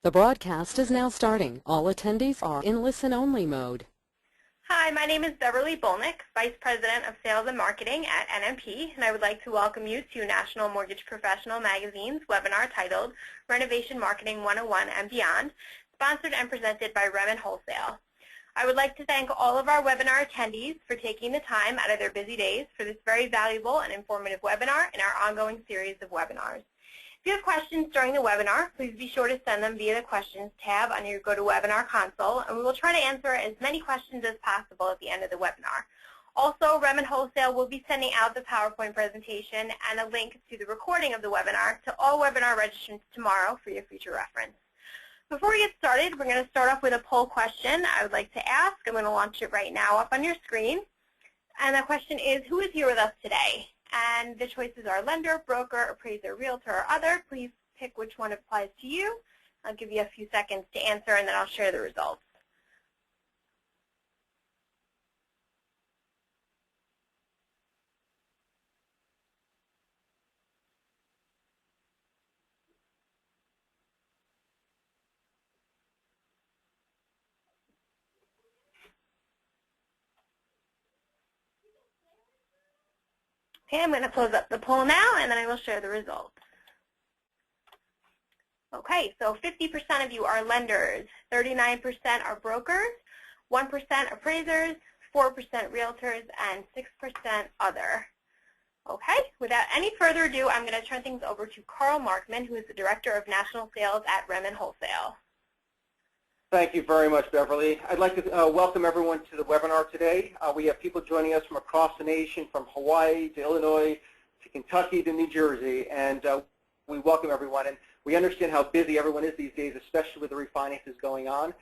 The broadcast is now starting. All attendees are in listen-only mode. Hi, my name is Beverly Bolnick, Vice President of Sales and Marketing at NMP, and I would like to welcome you to National Mortgage Professional Magazine's webinar titled Renovation Marketing 101 and Beyond, sponsored and presented by Remin Wholesale. I would like to thank all of our webinar attendees for taking the time out of their busy days for this very valuable and informative webinar in our ongoing series of webinars. If you have questions during the webinar, please be sure to send them via the Questions tab on your GoToWebinar console, and we will try to answer as many questions as possible at the end of the webinar. Also, Remin Wholesale will be sending out the PowerPoint presentation and a link to the recording of the webinar to all webinar registrants tomorrow for your future reference. Before we get started, we're going to start off with a poll question I would like to ask. I'm going to launch it right now up on your screen. And the question is, who is here with us today? And the choices are lender, broker, appraiser, realtor, or other. Please pick which one applies to you. I'll give you a few seconds to answer, and then I'll share the results. Okay, I'm going to close up the poll now, and then I will share the results. Okay, so 50% of you are lenders, 39% are brokers, 1% appraisers, 4% realtors, and 6% other. Okay, without any further ado, I'm going to turn things over to Carl Markman, who is the Director of National Sales at Remin Wholesale. Thank you very much, Beverly. I'd like to welcome everyone to the webinar today. We have people joining us from across the nation, from Hawaii to Illinois to Kentucky to New Jersey, and we welcome everyone. And we understand how busy everyone is these days, especially with the refinances going on.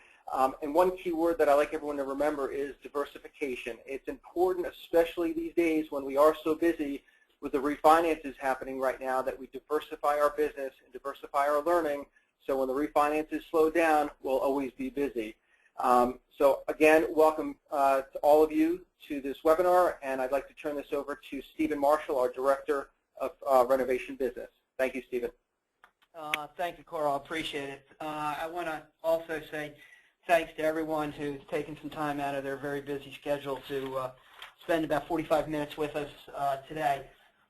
And one key word that I like everyone to remember is diversification. It's important, especially these days when we are so busy with the refinances happening right now, that we diversify our business and diversify our learning. So when the refinances slow down, we'll always be busy. So again, welcome to all of you to this webinar, and I'd like to turn this over to Stephen Marshall, our Director of Renovation Business. Thank you, Stephen. Thank you, Carl. I appreciate it. I want to also say thanks to everyone who's taken some time out of their very busy schedule to spend about 45 minutes with us today.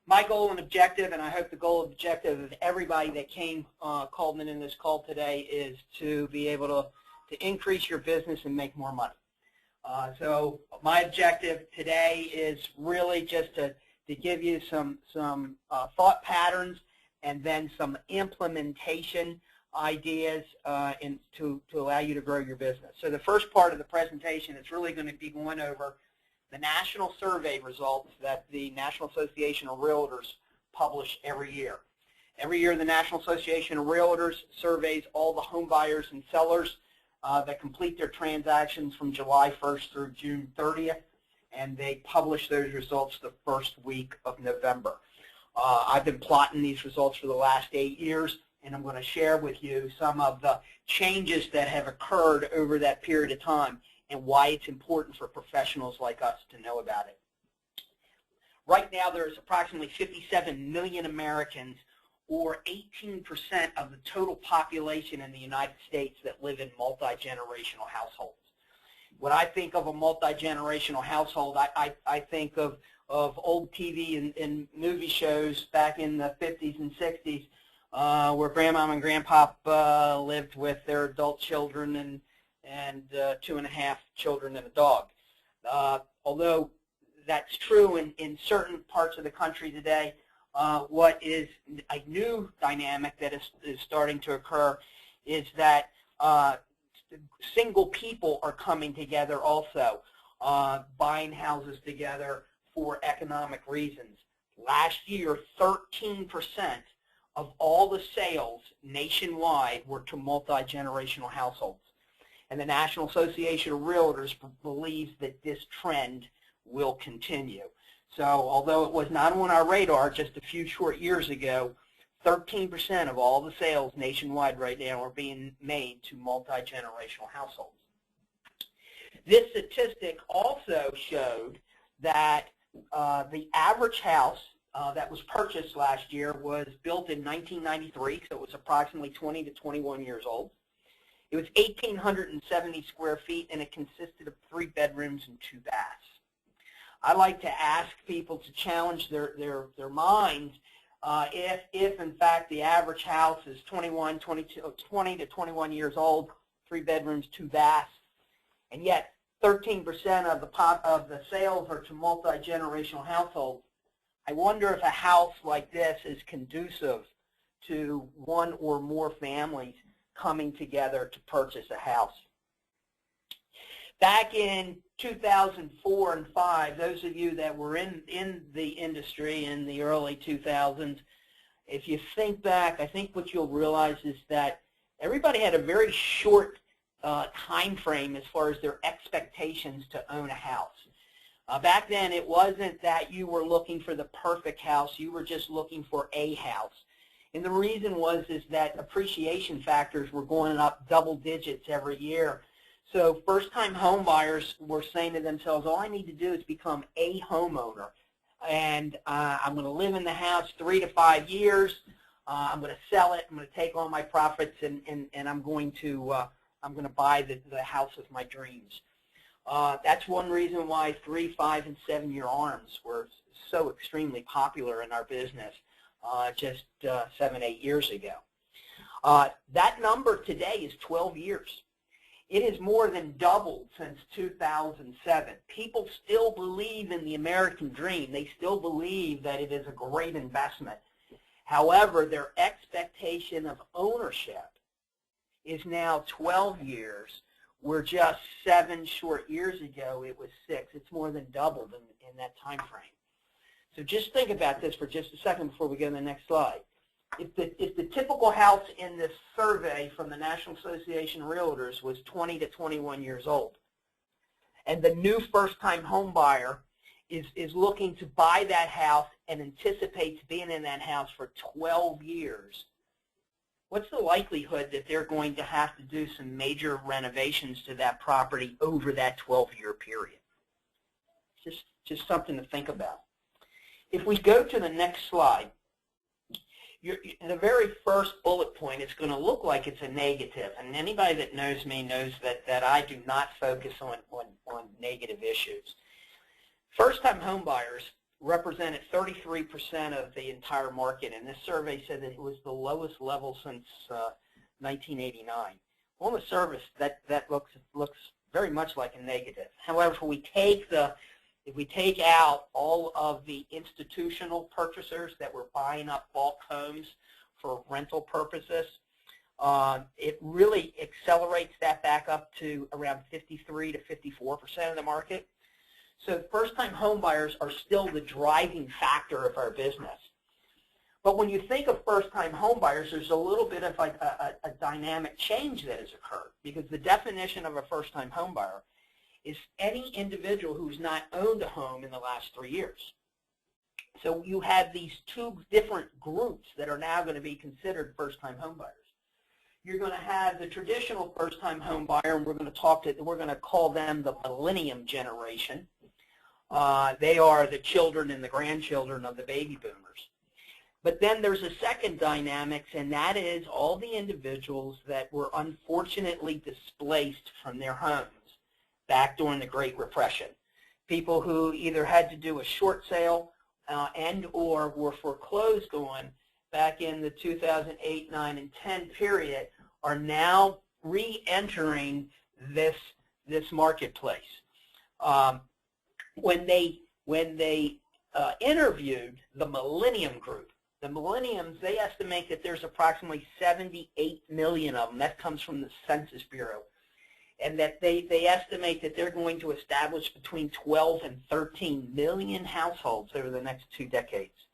My goal and objective, and I hope the goal and objective of everybody that called in this call today, is to be able to increase your business and make more money. So my objective today is really just to give you some thought patterns and then some implementation ideas to allow you to grow your business. So the first part of the presentation is really going to be going over the national survey results that the National Association of Realtors publish every year. Every year the National Association of Realtors surveys all the home buyers and sellers that complete their transactions from July 1st through June 30th, and they publish those results the first week of November. I've been plotting these results for the last 8 years, and I'm going to share with you some of the changes that have occurred over that period of time and why it's important for professionals like us to know about it. Right now, there's approximately 57 million Americans, or 18% of the total population in the United States, that live in multi-generational households. When I think of a multi-generational household, I think of old TV and movie shows back in the 50s and 60s where Grandma and Grandpa lived with their adult children and 2.5 children and a dog. Although that's true in certain parts of the country today, what is a new dynamic that is starting to occur is that single people are coming together also, buying houses together for economic reasons. Last year, 13% of all the sales nationwide were to multi-generational households. And the National Association of Realtors believes that this trend will continue. So although it was not on our radar just a few short years ago, 13% of all the sales nationwide right now are being made to multi-generational households. This statistic also showed that the average house that was purchased last year was built in 1993, so it was approximately 20 to 21 years old. It was 1,870 square feet, and it consisted of 3 bedrooms and 2 baths. I like to ask people to challenge their minds if in fact the average house is 20 to 21 years old, 3 bedrooms, 2 baths, and yet 13% of the sales are to multi-generational households. I wonder if a house like this is conducive to one or more families coming together to purchase a house. Back in 2004 and 5, those of you that were in the industry in the early 2000s, if you think back, I think what you'll realize is that everybody had a very short time frame as far as their expectations to own a house. Back then, it wasn't that you were looking for the perfect house. You were just looking for a house. And the reason is that appreciation factors were going up double digits every year. So first-time home buyers were saying to themselves, all I need to do is become a homeowner. And I'm going to live in the house 3 to 5 years. I'm going to sell it. I'm going to take all my profits, and I'm going to buy the house of my dreams. That's one reason why 3, 5, and 7-year ARMs were so extremely popular in our business just 7, 8 years ago. That number today is 12 years. It has more than doubled since 2007. People still believe in the American dream. They still believe that it is a great investment. However, their expectation of ownership is now 12 years, where just 7 short years ago it was 6. It's more than doubled in that time frame. So just think about this for just a second before we go to the next slide. If the typical house in this survey from the National Association of Realtors was 20 to 21 years old, and the new first-time home buyer is looking to buy that house and anticipates being in that house for 12 years, what's the likelihood that they're going to have to do some major renovations to that property over that 12-year period? Just something to think about. If we go to the next slide, the very first bullet point is going to look like it's a negative, and anybody that knows me knows that I do not focus on negative issues. First-time home buyers represented 33% of the entire market, and this survey said that it was the lowest level since 1989. On the surface, that looks very much like a negative. However, if we take out all of the institutional purchasers that were buying up bulk homes for rental purposes, it really accelerates that back up to around 53 to 54% of the market. So first-time home buyers are still the driving factor of our business. But when you think of first-time home buyers, there's a little bit of like a dynamic change that has occurred, because the definition of a first-time home buyer is any individual who's not owned a home in the last 3 years. So you have these 2 different groups that are now going to be considered first-time home buyers. You're going to have the traditional first-time home buyer, and we're going to call them the millennium generation. They are the children and the grandchildren of the baby boomers. But then there's a second dynamic, and that is all the individuals that were unfortunately displaced from their homes back during the Great Repression. People who either had to do a short sale and or were foreclosed on back in the 2008, 9, and 10 period are now re-entering this marketplace. When they interviewed the Millennium Group, the Millenniums, they estimate that there's approximately 78 million of them. That comes from the Census Bureau. And that they estimate that they're going to establish between 12 and 13 million households over the next 2 decades.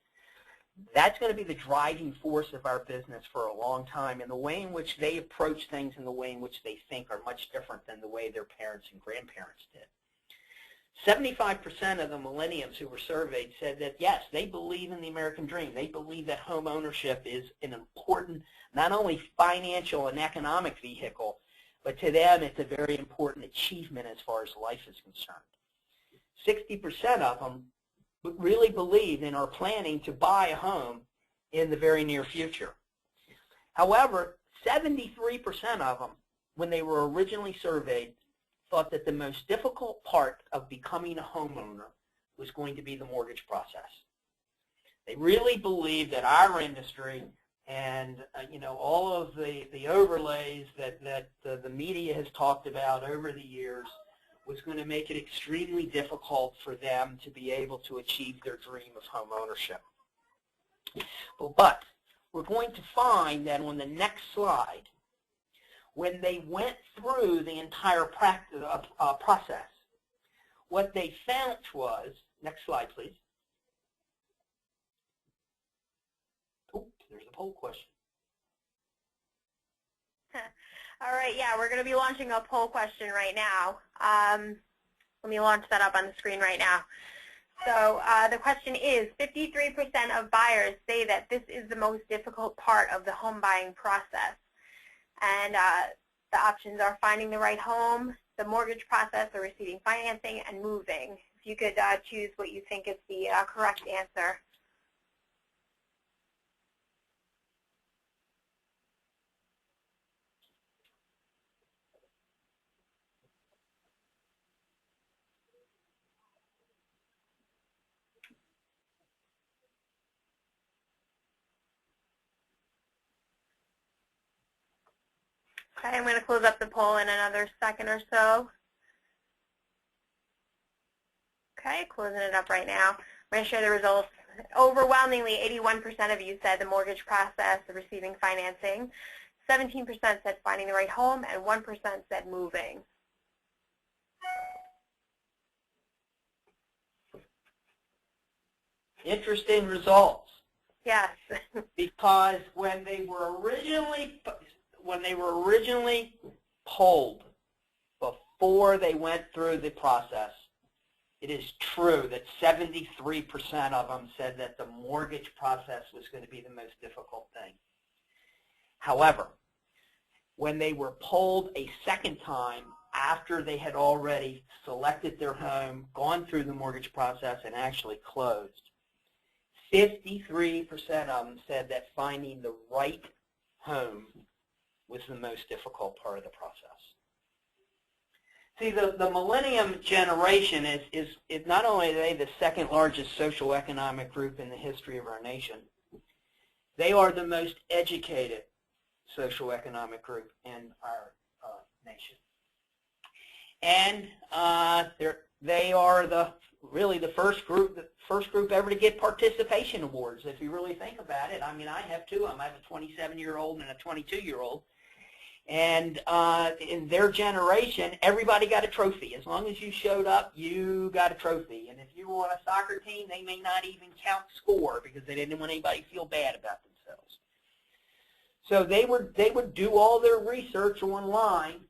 That's going to be the driving force of our business for a long time, and the way in which they approach things and the way in which they think are much different than the way their parents and grandparents did. 75% of the millennials who were surveyed said that, yes, they believe in the American dream. They believe that home ownership is an important, not only financial and economic vehicle, but to them it's a very important achievement as far as life is concerned. 60% of them really believe and are planning to buy a home in the very near future. However, 73% of them when they were originally surveyed, thought that the most difficult part of becoming a homeowner was going to be the mortgage process. They really believed that our industry and all of the overlays that the media has talked about over the years was going to make it extremely difficult for them to be able to achieve their dream of home ownership. But we're going to find that on the next slide, when they went through the entire process, what they found was, next slide please. Oh, there's a poll question. All right, yeah, we're going to be launching a poll question right now. Let me launch that up on the screen right now. So the question is, 53% of buyers say that this is the most difficult part of the home buying process. And the options are finding the right home, the mortgage process, or receiving financing, and moving. If you could choose what you think is the correct answer. Okay, I'm going to close up the poll in another second or so. Okay, closing it up right now. I'm going to share the results. Overwhelmingly, 81% of you said the mortgage process of receiving financing. 17% said finding the right home, and 1% said moving. Interesting results. Yes. Because when they were originally polled before they went through the process, it is true that 73% of them said that the mortgage process was going to be the most difficult thing. However, when they were polled a second time after they had already selected their home, gone through the mortgage process, and actually closed, 53% of them said that finding the right home was the most difficult part of the process. See, the millennium generation is not only are they the second largest socioeconomic group in the history of our nation, they are the most educated socioeconomic group in our nation. And they are really the first group ever to get participation awards, if you really think about it. I mean, I have two of them. I have a 27-year-old and a 22-year-old. And in their generation, everybody got a trophy. As long as you showed up, you got a trophy. And if you were on a soccer team, they may not even count score because they didn't want anybody to feel bad about themselves. So they would do all their research online,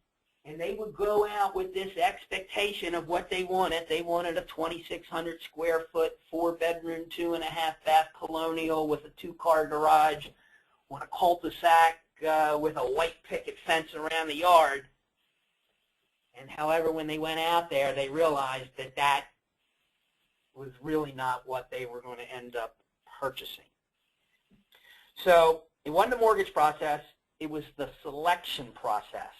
and they would go out with this expectation of what they wanted. They wanted a 2,600 square foot, 4-bedroom, 2.5-bath colonial with a 2-car garage on a cul-de-sac with a white picket fence around the yard. And however, when they went out there, they realized that that was really not what they were going to end up purchasing. So it wasn't the mortgage process, it was the selection process.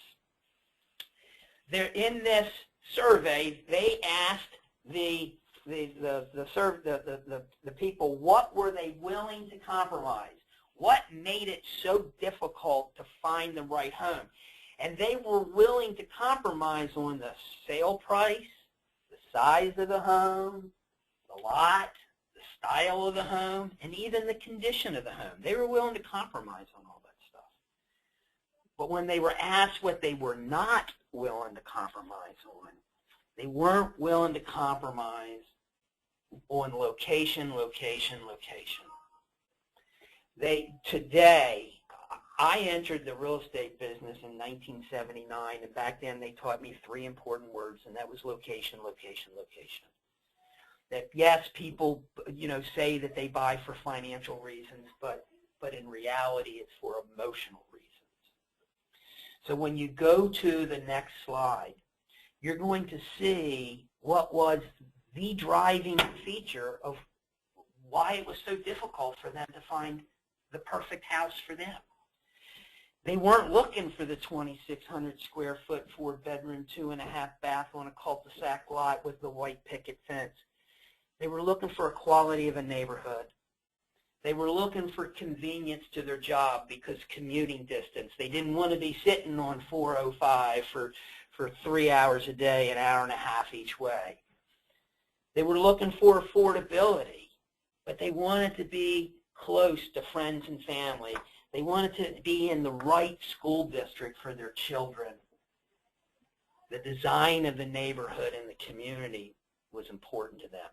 In this survey, they asked the people, what were they willing to compromise? What made it so difficult to find the right home? And they were willing to compromise on the sale price, the size of the home, the lot, the style of the home, and even the condition of the home. They were willing to compromise on all that stuff. But when they were asked what they were not willing to compromise on, they weren't willing to compromise on location, location, location. Today, I entered the real estate business in 1979, and back then they taught me 3 important words, and that was location, location, location. That yes, people say that they buy for financial reasons, but in reality it's for emotional reasons. So when you go to the next slide, you're going to see what was the driving feature of why it was so difficult for them to find the perfect house for them. They weren't looking for the 2,600 square foot, 4-bedroom, 2.5 bath on a cul-de-sac lot with the white picket fence. They were looking for a quality of a neighborhood. They were looking for convenience to their job because commuting distance. They didn't want to be sitting on 405 for 3 hours a day, an hour and a half each way. They were looking for affordability, but they wanted to be close to friends and family. They wanted to be in the right school district for their children. The design of the neighborhood and the community was important to them.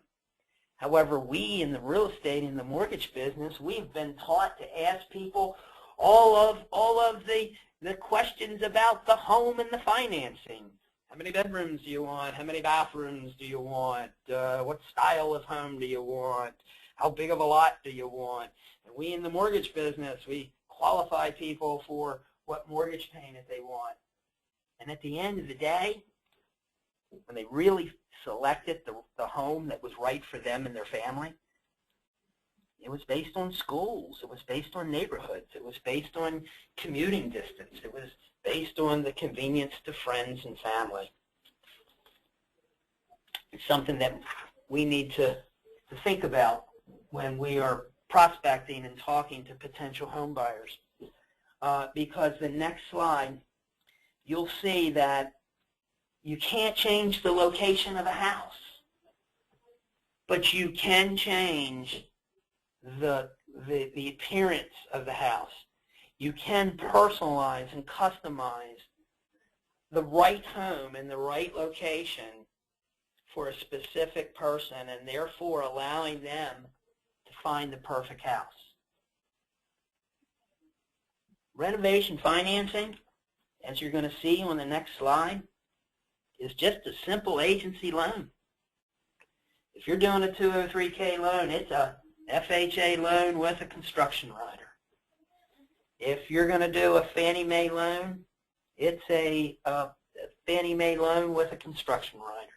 However, we in the real estate and the mortgage business, we've been taught to ask people all of the questions about the home and the financing. How many bedrooms do you want? How many bathrooms do you want? What style of home do you want? How big of a lot do you want? And we in the mortgage business, we qualify people for what mortgage payment they want. And at the end of the day, when they really selected the home that was right for them and their family, it was based on schools. It was based on neighborhoods. It was based on commuting distance. It was based on the convenience to friends and family. It's something that we need to think about when we are prospecting and talking to potential home buyers. Because the next slide, you'll see that you can't change the location of a house, but you can change the appearance of the house. You can personalize and customize the right home in the right location for a specific person, and therefore allowing them to find the perfect house. Renovation financing, as you're going to see on the next slide, is just a simple agency loan. If you're doing a 203K loan, it's a FHA loan with a construction rider. If you're going to do a Fannie Mae loan, it's a Fannie Mae loan with a construction rider.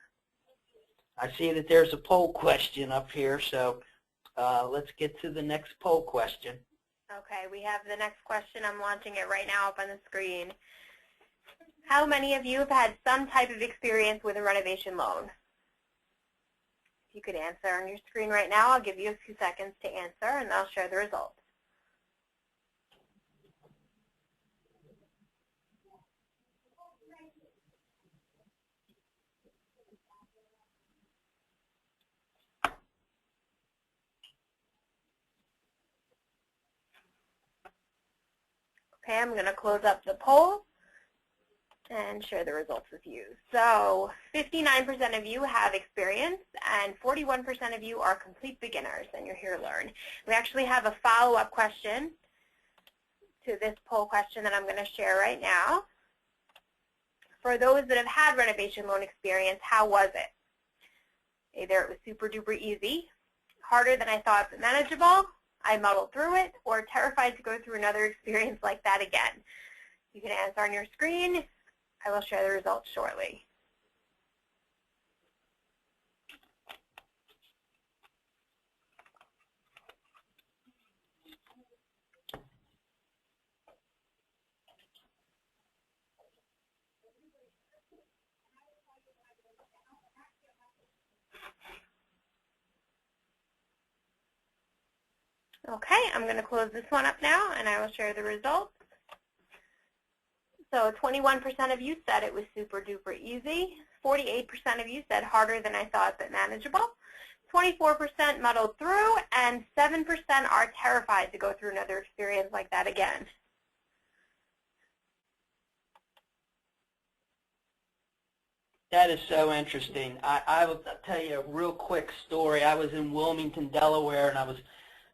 I see that there's a poll question up here, so let's get to the next poll question. Okay, we have the next question. I'm launching it right now up on the screen. How many of you have had some type of experience with a renovation loan? If you could answer on your screen right now, I'll give you a few seconds to answer, and I'll share the results. Okay, I'm going to close up the poll and share the results with you. So 59% of you have experience and 41% of you are complete beginners and you're here to learn. We actually have a follow-up question to this poll question that I'm going to share right now. For those that have had renovation loan experience, how was it? Either it was super duper easy, harder than I thought but manageable, I muddled through it, or terrified to go through another experience like that again. You can answer on your screen. I will share the results shortly. Okay, I'm going to close this one up now, and I will share the results. So 21% of you said it was super duper easy. 48% of you said harder than I thought but manageable. 24% muddled through, and 7% are terrified to go through another experience like that again. That is so interesting. I will tell you a real quick story. I was in Wilmington, Delaware, and I was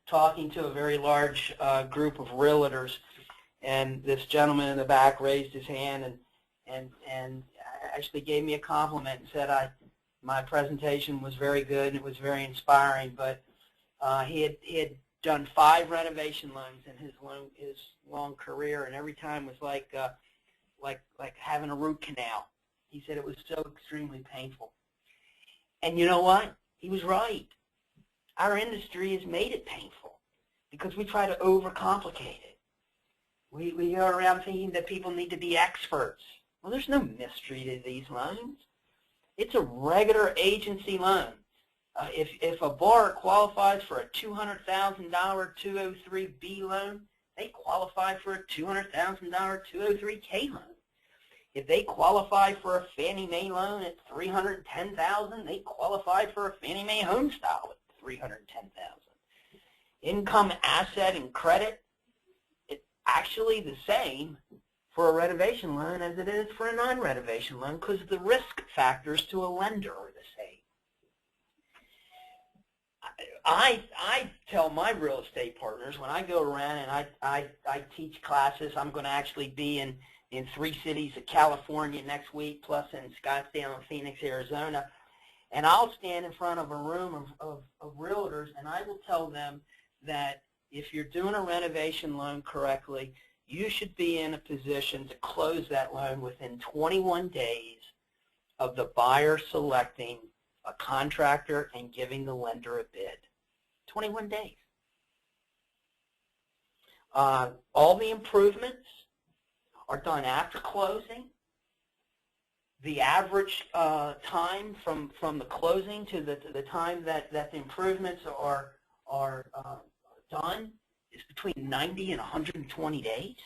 talking to a very large group of realtors, and this gentleman in the back raised his hand and actually gave me a compliment and said my presentation was very good and it was very inspiring, but he had done 5 renovation loans in his long career, and every time was like having a root canal. He said it was so extremely painful. And you know what? He was right. Our industry has made it painful because we try to overcomplicate it. We go around thinking that people need to be experts. Well, there's no mystery to these loans. It's a regular agency loan. If a borrower qualifies for a $200,000 203B loan, they qualify for a $200,000 203K loan. If they qualify for a Fannie Mae loan at $310,000, they qualify for a Fannie Mae home style at $310,000. Income, asset, and credit, it's actually the same for a renovation loan as it is for a non-renovation loan because the risk factors to a lender are the same. I tell my real estate partners when I go around and I teach classes, I'm going to actually be in 3 cities of California next week, plus in Scottsdale and Phoenix, Arizona, and I'll stand in front of a room of realtors and I will tell them that if you're doing a renovation loan correctly, you should be in a position to close that loan within 21 days of the buyer selecting a contractor and giving the lender a bid. 21 days. All the improvements are done after closing. The average time from the closing to the time that the improvements are done is between 90 and 120 days.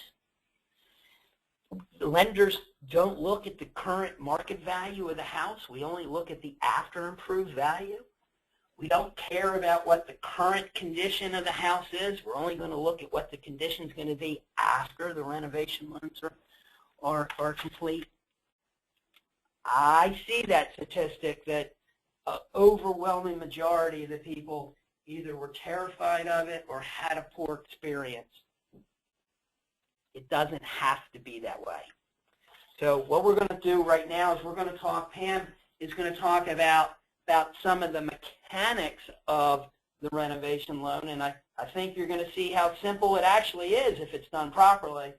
The lenders don't look at the current market value of the house. We only look at the after improved value. We don't care about what the current condition of the house is. We're only going to look at what the condition is going to be after the renovation loans are complete. I see that statistic that an overwhelming majority of the people either were terrified of it or had a poor experience. It doesn't have to be that way. So what we're going to do right now is we're going to talk, Pam is going to talk about some of the mechanics of the renovation loan, and I think you're going to see how simple it actually is if it's done properly.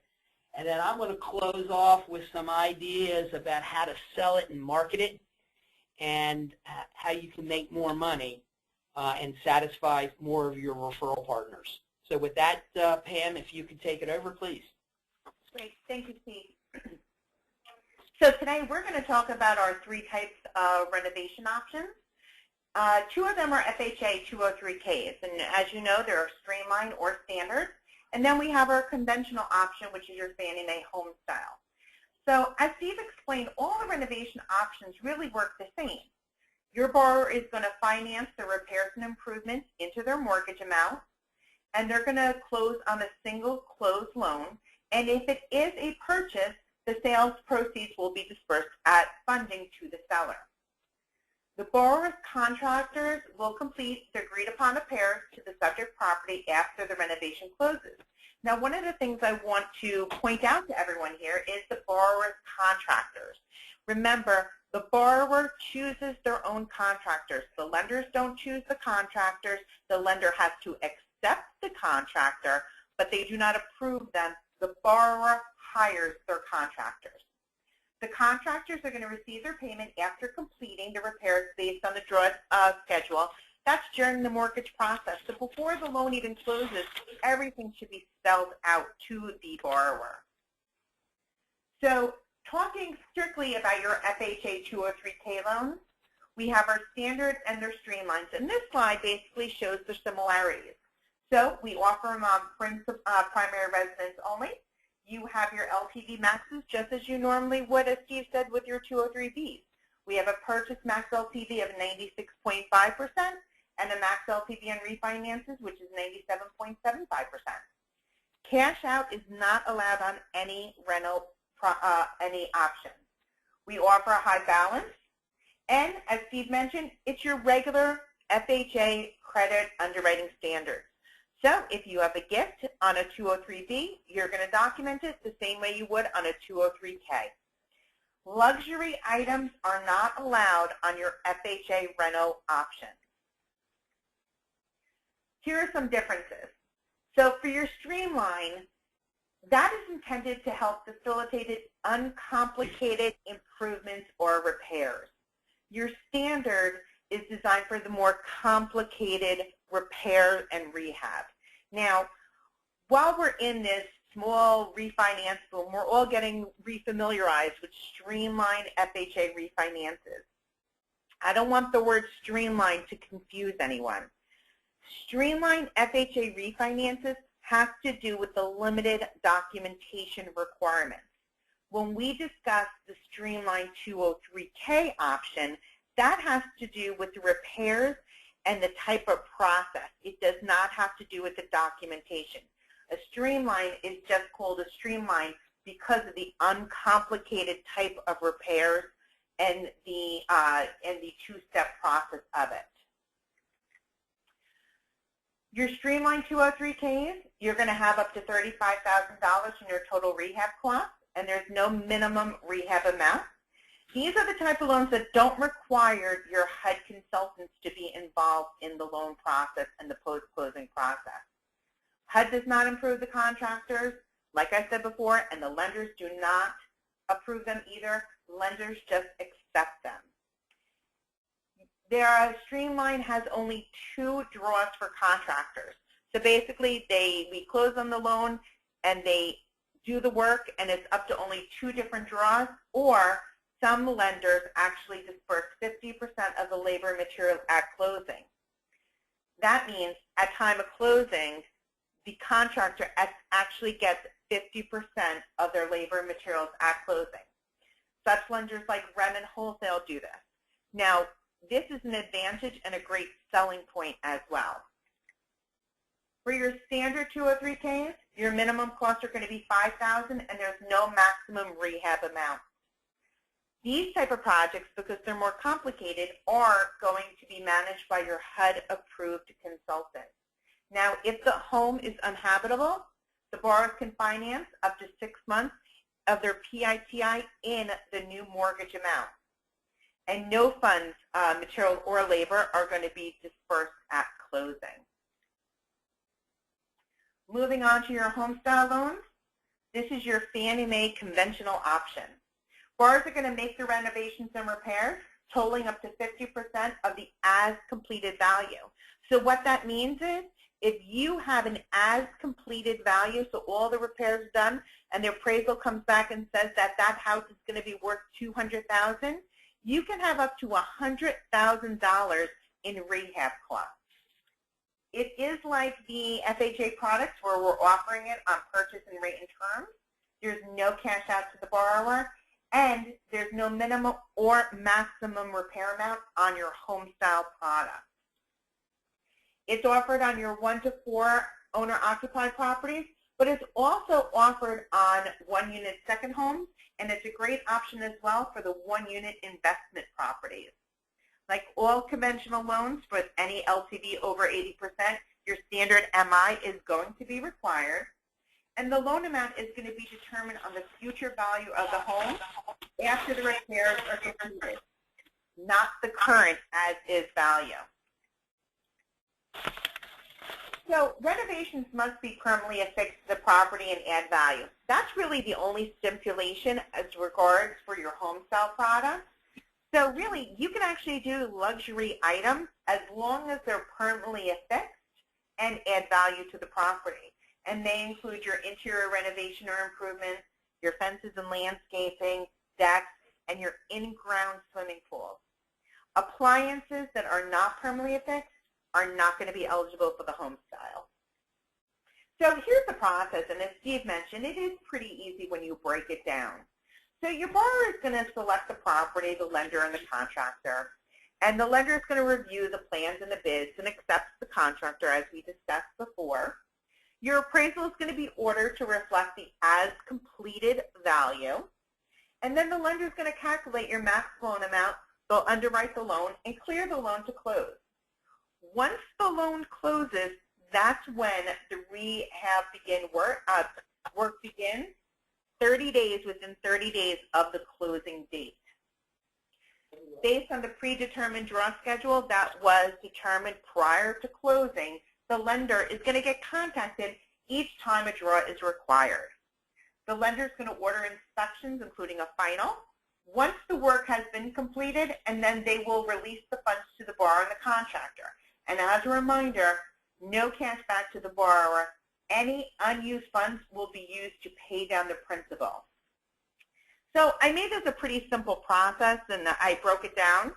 And then I'm going to close off with some ideas about how to sell it and market it and how you can make more money and satisfy more of your referral partners. So with that, Pam, if you could take it over, please. Great. Thank you, Steve. So today we're going to talk about our 3 types of renovation options. 2 of them are FHA 203Ks, and as you know, they're streamlined or standard. And then we have our conventional option, which is your Fannie Mae home style. So as Steve explained, all the renovation options really work the same. Your borrower is going to finance the repairs and improvements into their mortgage amount, and they're going to close on a single closed loan. And if it is a purchase, the sales proceeds will be dispersed at funding to the seller. The borrower's contractors will complete the agreed-upon repairs to the subject property after the renovation closes. Now, one of the things I want to point out to everyone here is the borrower's contractors. Remember, the borrower chooses their own contractors. The lenders don't choose the contractors. The lender has to accept the contractor, but they do not approve them. The borrower hires their contractors. The contractors are going to receive their payment after completing the repairs based on the draw schedule. That's during the mortgage process. So before the loan even closes, everything should be spelled out to the borrower. So talking strictly about your FHA 203K loans, we have our standard and their streamlines. And this slide basically shows the similarities. So we offer them on primary residence only. You have your LTV maxes just as you normally would, as Steve said, with your 203Bs. We have a purchase max LTV of 96.5% and a max LTV on refinances, which is 97.75%. Cash out is not allowed on any rental, any option. We offer a high balance, and as Steve mentioned, it's your regular FHA credit underwriting standards. So if you have a gift on a 203B, you're going to document it the same way you would on a 203K. Luxury items are not allowed on your FHA reno option. Here are some differences. So for your streamline, that is intended to help facilitate uncomplicated improvements or repairs. Your standard is designed for the more complicated repair and rehab. Now, while we're in this small refinance boom. We're all getting refamiliarized with streamlined FHA refinances. I don't want the word streamlined to confuse anyone. Streamlined FHA refinances have to do with the limited documentation requirements. When we discuss the streamlined 203K option, that has to do with the repairs and the type of process. It does not have to do with the documentation. A streamline is just called a streamline because of the uncomplicated type of repairs and the two-step process of it. Your streamlined 203Ks, you're going to have up to $35,000 in your total rehab costs, and there's no minimum rehab amount. These are the type of loans that don't require your HUD consultants to be involved in the loan process and the post-closing process. HUD does not approve the contractors, like I said before, and the lenders do not approve them either. Lenders just accept them. Their streamline has only 2 draws for contractors. So basically, we close on the loan and they do the work, and it's up to only 2 different draws, or some lenders actually disperse 50% of the labor and material at closing. That means at time of closing, the contractor actually gets 50% of their labor and materials at closing. Such lenders like Ren and Wholesale do this. Now, this is an advantage and a great selling point as well. For your standard 203Ks, your minimum costs are going to be $5,000, and there's no maximum rehab amount. These type of projects, because they're more complicated, are going to be managed by your HUD-approved consultant. Now, if the home is uninhabitable, the borrowers can finance up to 6 months of their PITI in the new mortgage amount. And no funds, material or labor, are going to be dispersed at closing. Moving on to your home style loans, this is your Fannie Mae conventional option. Borrowers are going to make the renovations and repairs, totaling up to 50% of the as-completed value. So what that means is, if you have an as-completed value, so all the repairs done, and the appraisal comes back and says that that house is going to be worth $200,000, you can have up to $100,000 in rehab costs. It is like the FHA products where we're offering it on purchase and rate and terms. There's no cash out to the borrower, and there's no minimum or maximum repair amount on your home style product. It's offered on your 1 to 4 owner-occupied properties, but it's also offered on 1-unit second homes, and it's a great option as well for the 1-unit investment properties. Like all conventional loans with any LTV over 80%, your standard MI is going to be required, and the loan amount is going to be determined on the future value of the home after the repairs are completed, not the current as-is value. So renovations must be permanently affixed to the property and add value. That's really the only stipulation as regards for your home style product. So really, you can actually do luxury items as long as they're permanently affixed and add value to the property. And they include your interior renovation or improvements, your fences and landscaping, decks, and your in-ground swimming pools. Appliances that are not permanently affixed are not going to be eligible for the home style. So here's the process, and as Steve mentioned, it is pretty easy when you break it down. So your borrower is going to select the property, the lender, and the contractor, and the lender is going to review the plans and the bids and accepts the contractor as we discussed before. Your appraisal is going to be ordered to reflect the as-completed value, and then the lender is going to calculate your max loan amount, they'll underwrite the loan, and clear the loan to close. Once the loan closes, that's when the rehab work begins, 30 days within 30 days of the closing date. Based on the predetermined draw schedule that was determined prior to closing, the lender is going to get contacted each time a draw is required. The lender is going to order inspections, including a final, once the work has been completed, and then they will release the funds to the borrower and the contractor. And as a reminder, no cash back to the borrower, any unused funds will be used to pay down the principal. So I made this a pretty simple process, and I broke it down.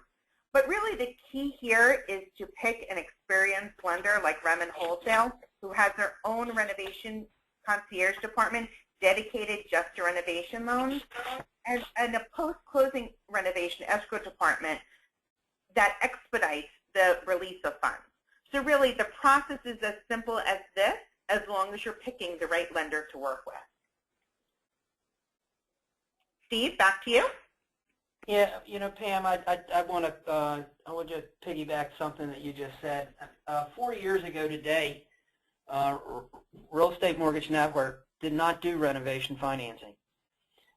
But really the key here is to pick an experienced lender like Reman Wholesale, who has their own renovation concierge department dedicated just to renovation loans, and a post-closing renovation escrow department that expedites the release of funds. So really the process is as simple as this, as long as you're picking the right lender to work with. Steve, back to you. Yeah, you know, Pam, I want to piggyback something that you just said. 4 years ago today, Real Estate Mortgage Network did not do renovation financing.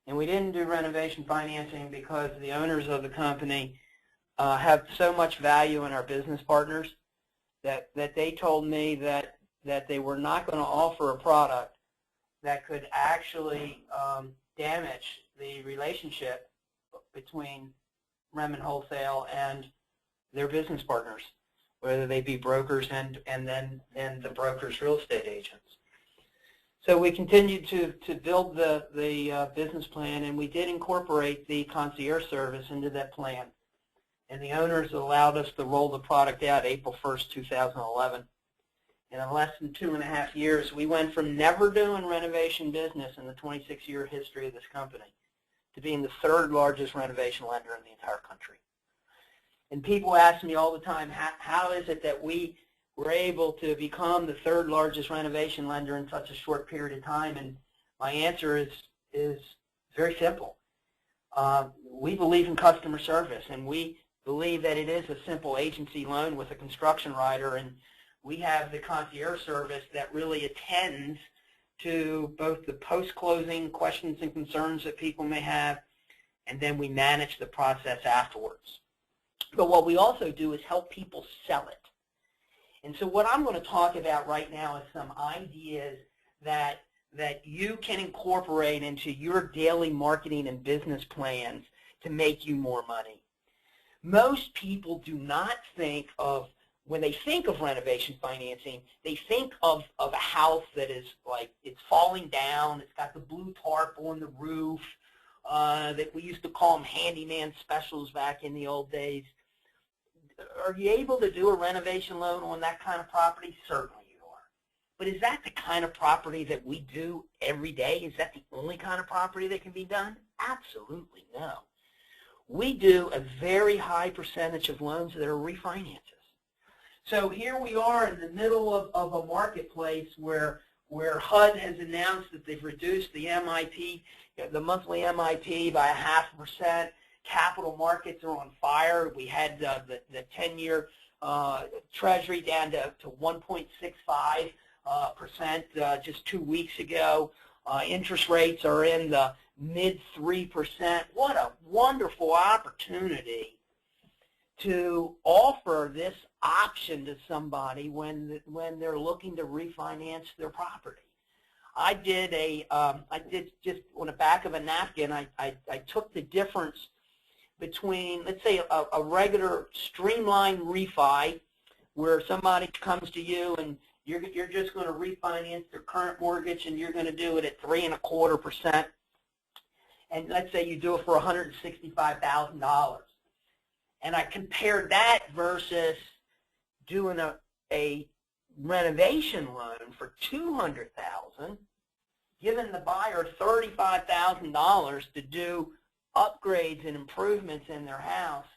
And we didn't do renovation financing because the owners of the company have so much value in our business partners that they told me that they were not going to offer a product that could actually damage the relationship between Reman Wholesale and their business partners, whether they be brokers and the brokers' real estate agents. So we continued to build the business plan, and we did incorporate the concierge service into that plan. And the owners allowed us to roll the product out April 1st, 2011. And in less than 2.5 years, we went from never doing renovation business in the 26-year history of this company to being the 3rd largest renovation lender in the entire country. And people ask me all the time, how is it that we were able to become the 3rd largest renovation lender in such a short period of time? And my answer is very simple. We believe in customer service, and we believe that it is a simple agency loan with a construction rider, and we have the concierge service that really attends to both the post-closing questions and concerns that people may have, and then we manage the process afterwards. But what we also do is help people sell it. And so what I'm going to talk about right now is some ideas that you can incorporate into your daily marketing and business plans to make you more money. Most people do not think of, when they think of renovation financing, they think of a house that is like, it's falling down, it's got the blue tarp on the roof, that we used to call them handyman specials back in the old days. Are you able to do a renovation loan on that kind of property? Certainly you are. But is that the kind of property that we do every day? Is that the only kind of property that can be done? Absolutely no. We do a very high percentage of loans that are refinances. So here we are in the middle of a marketplace where HUD has announced that they've reduced the MIP, the monthly MIP by 0.5%. Capital markets are on fire. We had the 10-year Treasury down to 1.65% just 2 weeks ago. Interest rates are in the mid-3%. What a wonderful opportunity to offer this option to somebody when they're looking to refinance their property. I did just on the back of a napkin, I took the difference between, let's say, a regular streamlined refi where somebody comes to you and you're just going to refinance their current mortgage and you're going to do it at 3.25%. And let's say you do it for $165,000. And I compared that versus doing a renovation loan for $200,000, giving the buyer $35,000 to do upgrades and improvements in their house.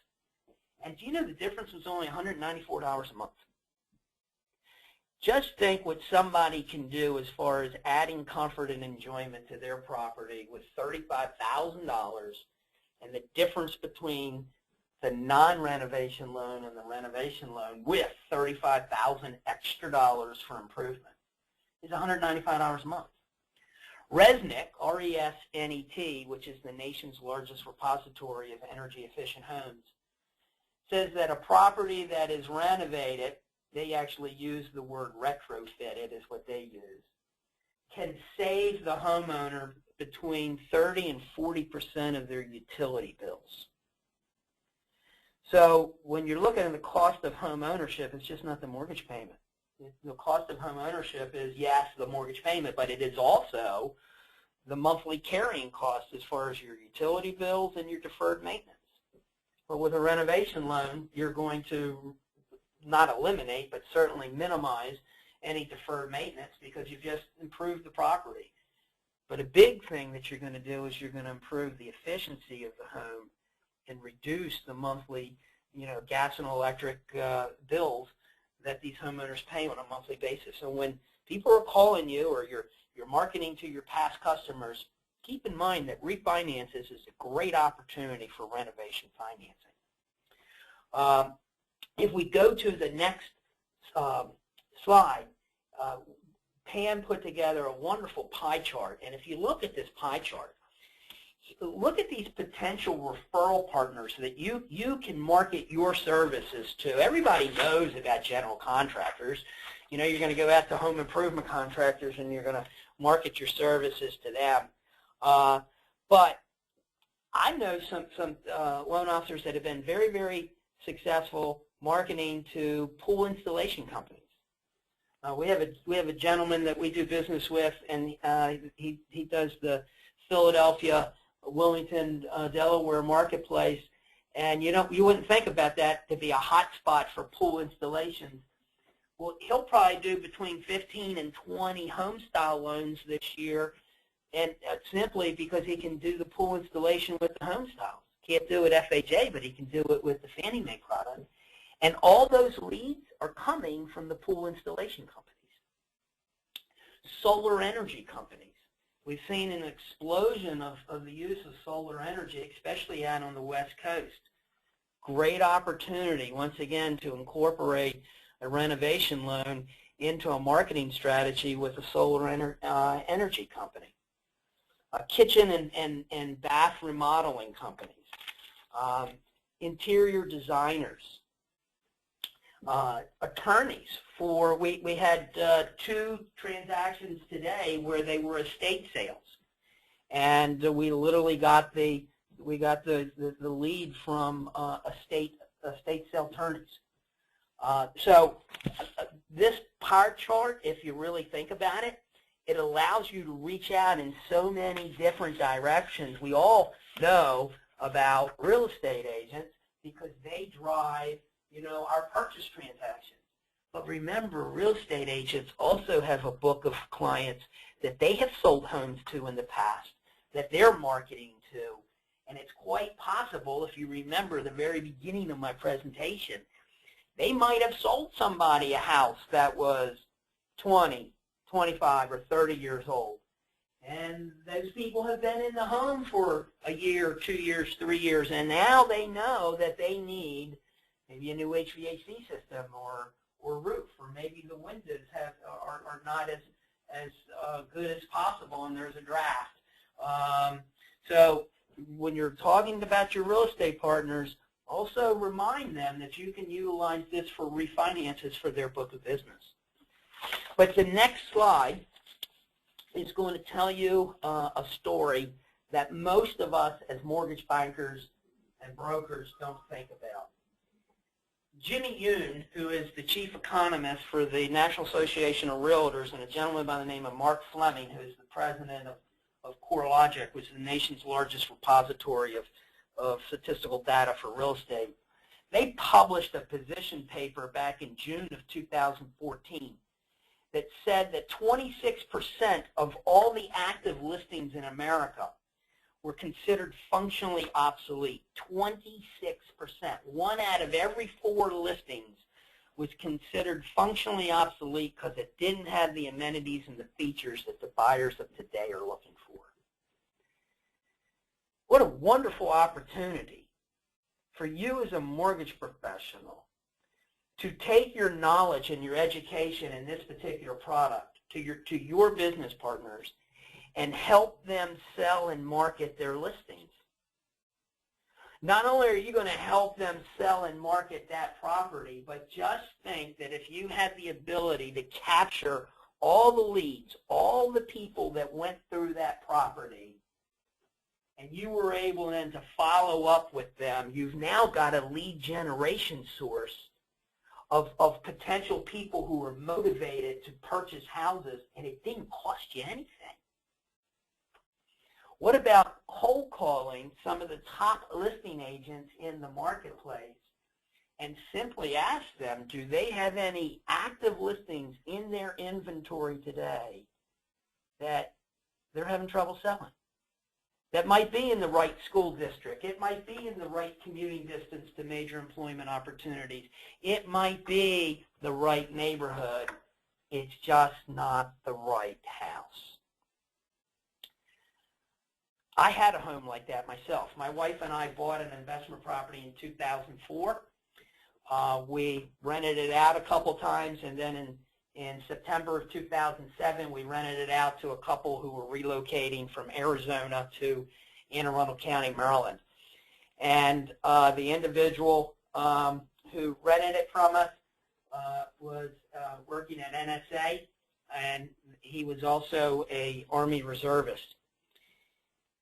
And do you know the difference was only $194 a month? Just think what somebody can do as far as adding comfort and enjoyment to their property with $35,000, and the difference between the non-renovation loan and the renovation loan with $35,000 extra dollars for improvement is $195 a month. RESNET, R-E-S-N-E-T, which is the nation's largest repository of energy-efficient homes, says that a property that is renovated, they actually use the word retrofitted is what they use, can save the homeowner between 30 and 40% of their utility bills. So when you're looking at the cost of home ownership, it's just not the mortgage payment. The cost of home ownership is, yes, the mortgage payment, but it is also the monthly carrying cost as far as your utility bills and your deferred maintenance. But with a renovation loan, you're going to not eliminate, but certainly minimize any deferred maintenance because you've just improved the property. But a big thing that you're going to do is you're going to improve the efficiency of the home and reduce the monthly, gas and electric bills that these homeowners pay on a monthly basis. So when people are calling you or you're marketing to your past customers, keep in mind that refinances is a great opportunity for renovation financing. If we go to the next slide, Pam put together a wonderful pie chart, and if you look at this pie chart, look at these potential referral partners that you can market your services to. Everybody knows about general contractors. You're going to go out to home improvement contractors and you're going to market your services to them. But I know some loan officers that have been very, very successful marketing to pool installation companies. We have a gentleman that we do business with, and he does the Philadelphia, Wilmington, Delaware marketplace, and you wouldn't think about that to be a hot spot for pool installations. Well, he'll probably do between 15 and 20 home style loans this year, and simply because he can do the pool installation with the home styles. Can't do it FHA, but he can do it with the Fannie Mae product. And all those leads are coming from the pool installation companies. Solar energy companies. We've seen an explosion of the use of solar energy, especially out on the West Coast. Great opportunity, once again, to incorporate a renovation loan into a marketing strategy with a solar energy company. Kitchen and bath remodeling companies. Interior designers. Attorneys for, we had 2 transactions today where they were estate sales, and we literally got the lead from estate sale attorneys. So this pie chart, if you really think about it, it allows you to reach out in so many different directions. We all know about real estate agents because they drive our purchase transactions. But remember, real estate agents also have a book of clients that they have sold homes to in the past that they're marketing to. And it's quite possible, if you remember the very beginning of my presentation, they might have sold somebody a house that was 20, 25, or 30 years old. And those people have been in the home for a year, 2 years, 3 years, and now they know that they need maybe a new HVAC system or roof, or maybe the windows are not as good as possible and there's a draft. So when you're talking about your real estate partners, also remind them that you can utilize this for refinances for their book of business. But the next slide is going to tell you a story that most of us as mortgage bankers and brokers don't think about. Jimmy Yoon, who is the chief economist for the National Association of Realtors, and a gentleman by the name of Mark Fleming, who is the president of CoreLogic, which is the nation's largest repository of statistical data for real estate, they published a position paper back in June of 2014 that said that 26% of all the active listings in America were considered functionally obsolete. 26%. 1 out of every 4 listings was considered functionally obsolete because it didn't have the amenities and the features that the buyers of today are looking for. What a wonderful opportunity for you as a mortgage professional to take your knowledge and your education in this particular product to your business partners and help them sell and market their listings. Not only are you going to help them sell and market that property, but just think that if you had the ability to capture all the leads, all the people that went through that property, and you were able then to follow up with them, you've now got a lead generation source of potential people who were motivated to purchase houses, and it didn't cost you anything. What about cold calling some of the top listing agents in the marketplace and simply ask them, do they have any active listings in their inventory today that they're having trouble selling? That might be in the right school district. It might be in the right commuting distance to major employment opportunities. It might be the right neighborhood. It's just not the right house. I had a home like that myself. My wife and I bought an investment property in 2004. We rented it out a couple times, and then in September of 2007, we rented it out to a couple who were relocating from Arizona to Anne Arundel County, Maryland. And the individual who rented it from us was working at NSA, and he was also an Army reservist.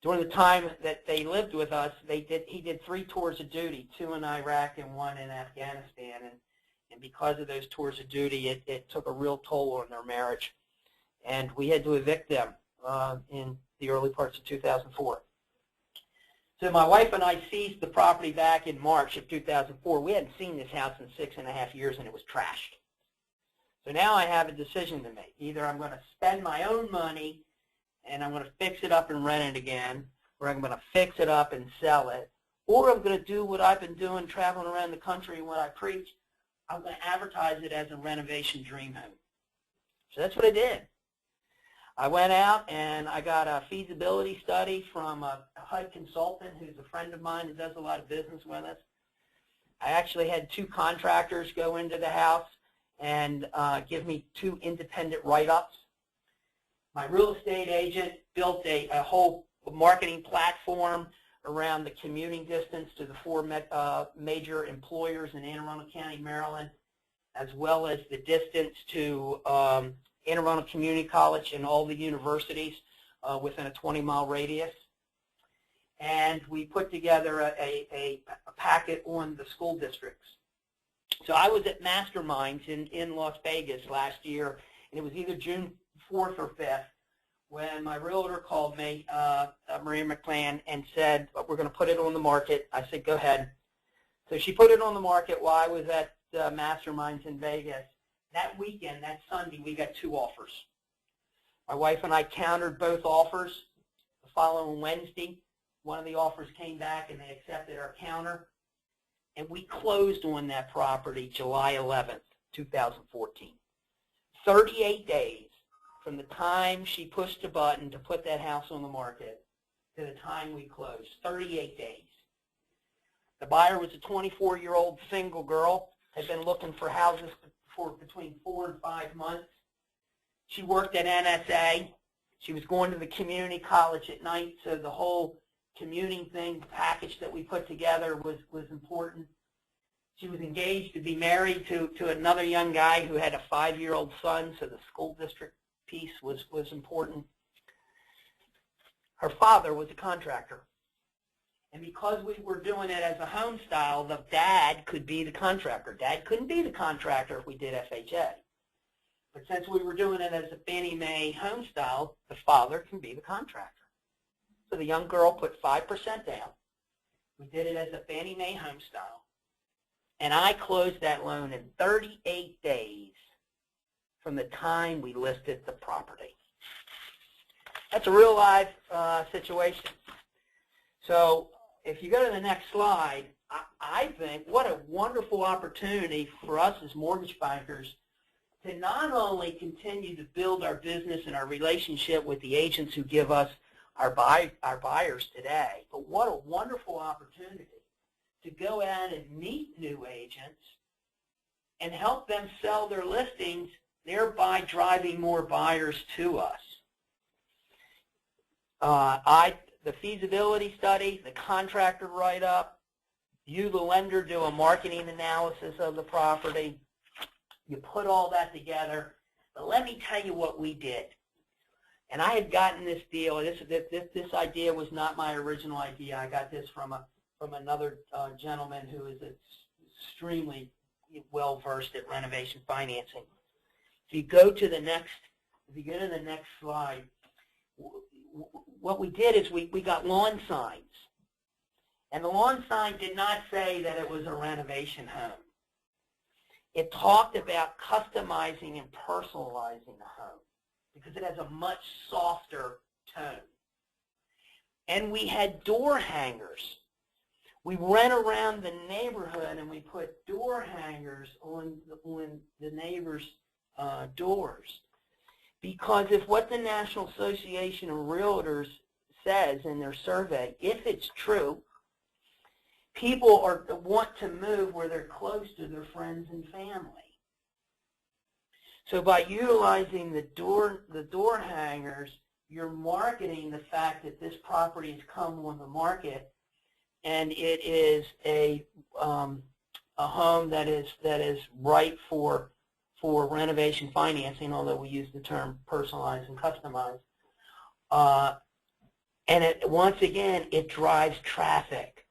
During the time that they lived with us, he did 3 tours of duty, 2 in Iraq and 1 in Afghanistan. And because of those tours of duty, it took a real toll on their marriage. And we had to evict them in the early parts of 2004. So my wife and I seized the property back in March of 2004. We hadn't seen this house in 6.5 years, and it was trashed. So now I have a decision to make. Either I'm going to spend my own money and I'm going to fix it up and rent it again, or I'm going to fix it up and sell it, or I'm going to do what I've been doing traveling around the country and what I preach. I'm going to advertise it as a renovation dream home. So that's what I did. I went out and I got a feasibility study from a HUD Consultant who's a friend of mine who does a lot of business with us. I actually had 2 contractors go into the house and give me 2 independent write-ups. My real estate agent built a whole marketing platform around the commuting distance to the 4 major employers in Anne Arundel County, Maryland, as well as the distance to Anne Arundel Community College and all the universities within a 20-mile radius. And we put together a packet on the school districts. So I was at Masterminds in Las Vegas last year, and it was either June 4th or 5th, when my realtor called me, Maria McClan, and said, we're going to put it on the market. I said, go ahead. So she put it on the market while I was at Masterminds in Vegas. That weekend, that Sunday, we got 2 offers. My wife and I countered both offers. The following Wednesday, one of the offers came back and they accepted our counter. And we closed on that property July 11th, 2014. 38 days from the time she pushed the button to put that house on the market to the time we closed. 38 days. The buyer was a 24-year-old single girl, had been looking for houses for between 4 and 5 months. She worked at NSA. She was going to the community college at night, so the whole commuting thing, package that we put together was important. She was engaged to be married to another young guy who had a 5-year-old son, so the school district piece was important. Her father was a contractor. And because we were doing it as a home style, the dad could be the contractor. Dad couldn't be the contractor if we did FHA. But since we were doing it as a Fannie Mae home style, the father can be the contractor. So the young girl put 5% down. We did it as a Fannie Mae home style. And I closed that loan in 38 days from the time we listed the property. That's a real live situation. So if you go to the next slide, I think what a wonderful opportunity for us as mortgage bankers to not only continue to build our business and our relationship with the agents who give us our buyers today, but what a wonderful opportunity to go out and meet new agents and help them sell their listings, thereby driving more buyers to us. The feasibility study, the contractor write-up, you, the lender, do a marketing analysis of the property. You put all that together. But let me tell you what we did. And I had gotten this deal. This idea was not my original idea. I got this from another gentleman who is an extremely well-versed at renovation financing. If you go to the next slide, what we did is we got lawn signs. And the lawn sign did not say that it was a renovation home. It talked about customizing and personalizing the home because it has a much softer tone. And we had door hangers. We went around the neighborhood and we put door hangers on the neighbors' doors. Because if what the National Association of Realtors says in their survey, if it's true, people want to move where they're close to their friends and family. So by utilizing the door hangers, you're marketing the fact that this property has come on the market, and it is a home that is right for renovation financing, although we use the term personalized and customized. And once again, it drives traffic.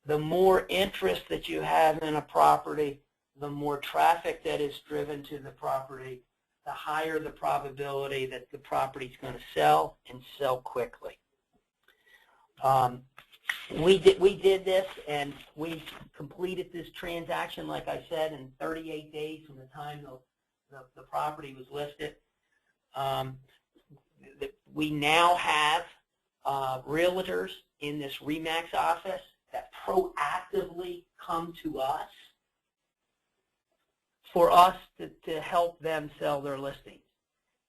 The more interest that you have in a property, the more traffic that is driven to the property, the higher the probability that the property is going to sell and sell quickly. We did this, and we completed this transaction, like I said, in 38 days from the time the property was listed. We now have realtors in this RE/MAX office that proactively come to us for us to help them sell their listings.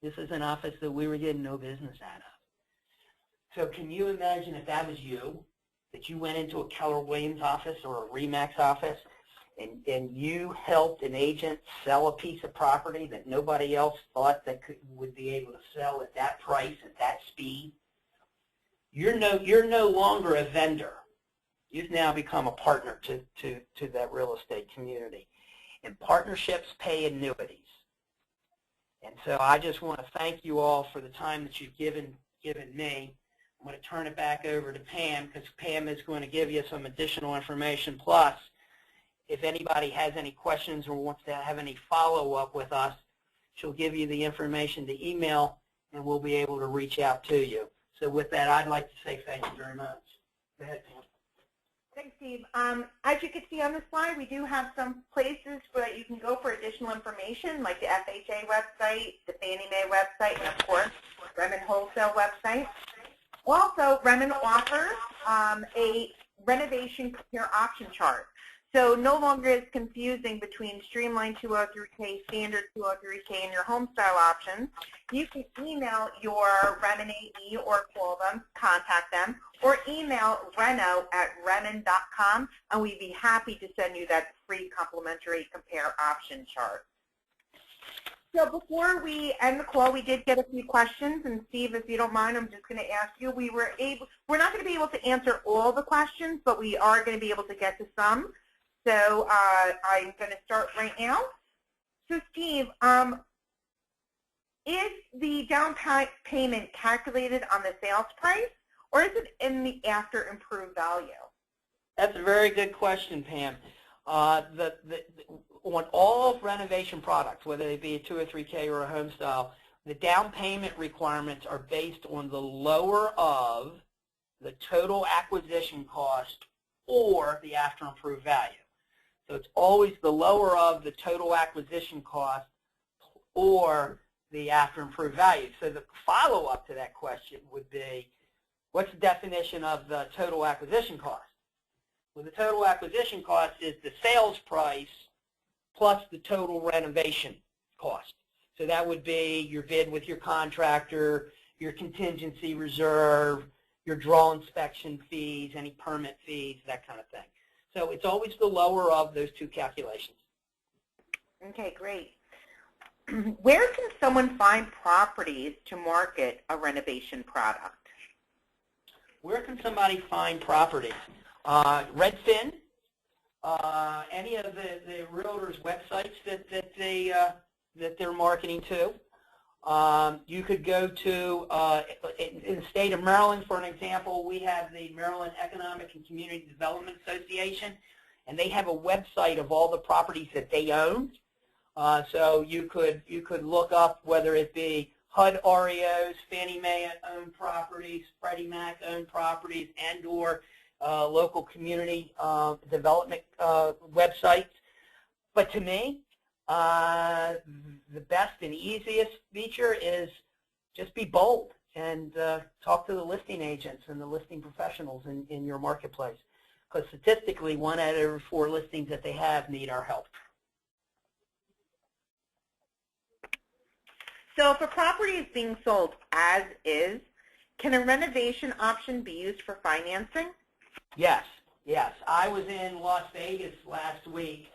This is an office that we were getting no business out of. So can you imagine if that was you, that you went into a Keller Williams office or a RE/MAX office and you helped an agent sell a piece of property that nobody else thought that would be able to sell at that price, at that speed? You're no longer a vendor. You've now become a partner to that real estate community. And partnerships pay annuities. And so I just want to thank you all for the time that you've given me. I'm going to turn it back over to Pam, because Pam is going to give you some additional information. Plus, if anybody has any questions or wants to have any follow-up with us, she'll give you the information to email, and we'll be able to reach out to you. So with that, I'd like to say thank you very much. Go ahead, Pam. Thanks, Steve. As you can see on the slide, we do have some places where you can go for additional information, like the FHA website, the Fannie Mae website, and of course, Remin Wholesale website. Also, Remin offers a renovation compare option chart. So no longer is confusing between Streamline 203K, Standard 203K, and your home style options. You can email your Remin AE or call them, contact them, or email reno@remin.com, and we'd be happy to send you that free complimentary compare option chart. So before we end the call, we did get a few questions, and Steve, if you don't mind, I'm just going to ask you. We're not going to be able to answer all the questions, but we are going to be able to get to some. So I'm going to start right now. So Steve, is the down payment calculated on the sales price, or is it in the after improved value? That's a very good question, Pam. On all renovation products, whether they be a 2 or 3K or a home style, the down payment requirements are based on the lower of the total acquisition cost or the after improved value. So it's always the lower of the total acquisition cost or the after improved value. So the follow-up to that question would be, what's the definition of the total acquisition cost? Well, the total acquisition cost is the sales price plus the total renovation cost. So that would be your bid with your contractor, your contingency reserve, your draw inspection fees, any permit fees, that kind of thing. So it's always the lower of those two calculations. Okay, great. Where can someone find properties to market a renovation product? Where can somebody find properties? Redfin, any of the realtors' websites that they're marketing to. You could go to, in the state of Maryland, for an example, we have the Maryland Economic and Community Development Association, and they have a website of all the properties that they own. So you could look up whether it be HUD REOs, Fannie Mae owned properties, Freddie Mac owned properties, and/or local community development websites. But to me, the best and easiest feature is just be bold and talk to the listing agents and the listing professionals in your marketplace. Because statistically, 1 out of every 4 listings that they have need our help. So if a property is being sold as is, can a renovation option be used for financing? Yes, yes. I was in Las Vegas last week,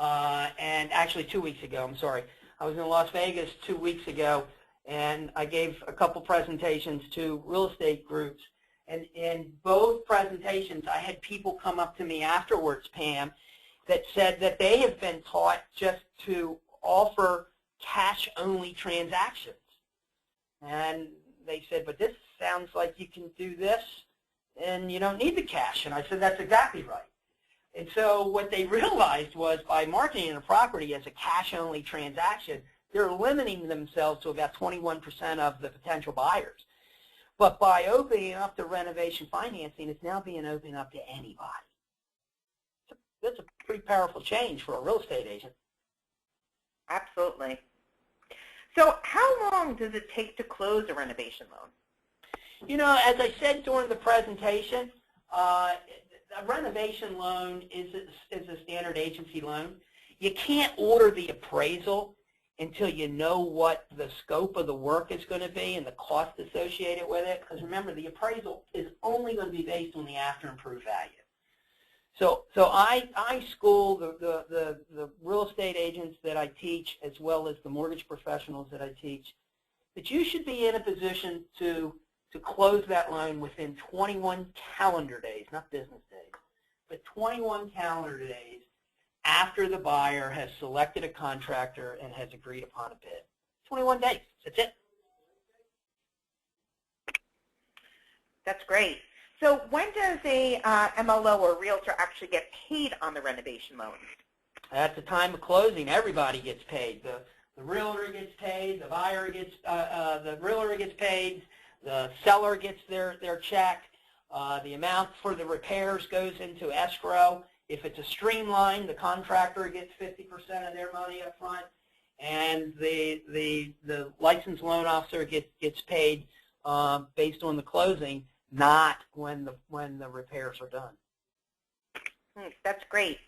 and actually 2 weeks ago, I'm sorry. I was in Las Vegas 2 weeks ago, and I gave a couple presentations to real estate groups. And in both presentations, I had people come up to me afterwards, Pam, that said that they have been taught just to offer cash-only transactions. And they said, but this sounds like you can do this and you don't need the cash. And I said, that's exactly right. And so what they realized was by marketing a property as a cash-only transaction, they're limiting themselves to about 21% of the potential buyers. But by opening up the renovation financing, it's now being opened up to anybody. So that's a pretty powerful change for a real estate agent. Absolutely. So how long does it take to close a renovation loan? You know, as I said during the presentation, a renovation loan is a standard agency loan. You can't order the appraisal until you know what the scope of the work is going to be and the cost associated with it. Because remember, the appraisal is only going to be based on the after improved value. So I school the real estate agents that I teach, as well as the mortgage professionals that I teach, that you should be in a position to close that loan within 21 calendar days, not business days, but 21 calendar days after the buyer has selected a contractor and has agreed upon a bid. 21 days. That's it. That's great. So when does a MLO or realtor actually get paid on the renovation loan? At the time of closing, everybody gets paid. The realtor gets paid, the buyer gets, the realtor gets paid, the seller gets their check, the amount for the repairs goes into escrow. If it's a streamline, the contractor gets 50% of their money up front, and the licensed loan officer gets paid based on the closing, not when the repairs are done. That's great.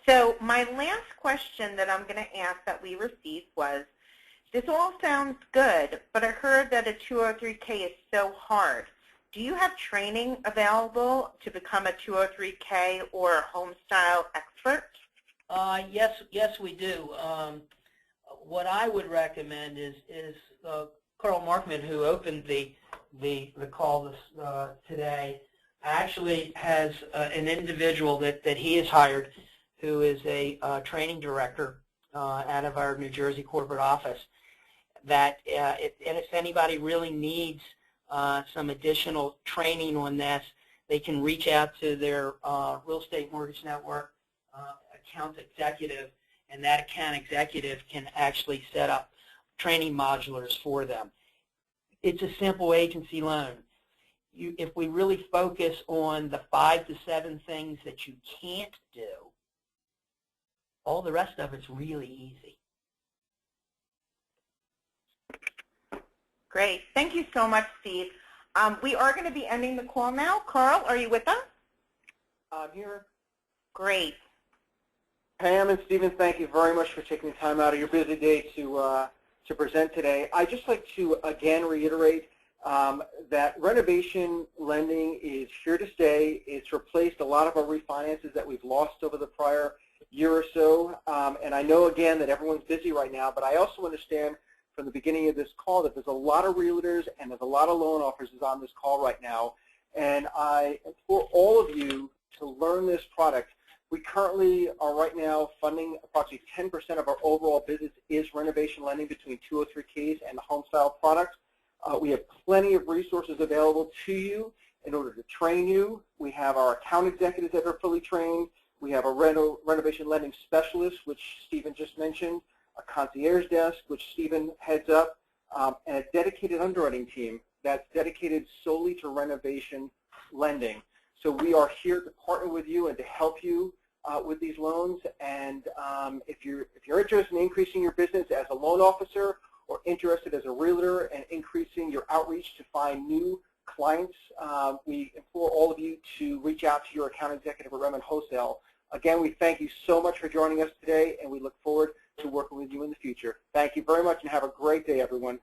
So my last question that I'm going to ask that we received was, this all sounds good, but I heard that a 203K is so hard. Do you have training available to become a 203K or a home style expert? Yes, we do. What I would recommend is Carl Markman, who opened the call this, today, actually has an individual that he has hired who is a training director out of our New Jersey corporate office. And if anybody really needs some additional training on this, they can reach out to their real estate mortgage network account executive, and that account executive can actually set up training modulars for them. It's a simple agency loan. If we really focus on the 5 to 7 things that you can't do, all the rest of it's really easy. Great. Thank you so much, Steve. We are going to be ending the call now. Carl, are you with us? I'm here. Great. Pam and Stephen, thank you very much for taking the time out of your busy day to present today. I'd just like to again reiterate that renovation lending is here to stay. It's replaced a lot of our refinances that we've lost over the prior year or so. And I know, again, that everyone's busy right now, but I also understand from the beginning of this call that there's a lot of realtors and there's a lot of loan officers on this call right now. And I implore all of you to learn this product. We currently are right now funding approximately 10% of our overall business is renovation lending between 203Ks and the home style products. We have plenty of resources available to you in order to train you. We have our account executives that are fully trained. We have a renovation lending specialist, which Stephen just mentioned, a concierge desk, which Stephen heads up, and a dedicated underwriting team that's dedicated solely to renovation lending. So we are here to partner with you and to help you with these loans. And if you're interested in increasing your business as a loan officer or interested as a realtor and increasing your outreach to find new clients, we implore all of you to reach out to your account executive at Redmond Wholesale. Again, we thank you so much for joining us today, and we look forward to working with you in the future. Thank you very much, and have a great day, everyone.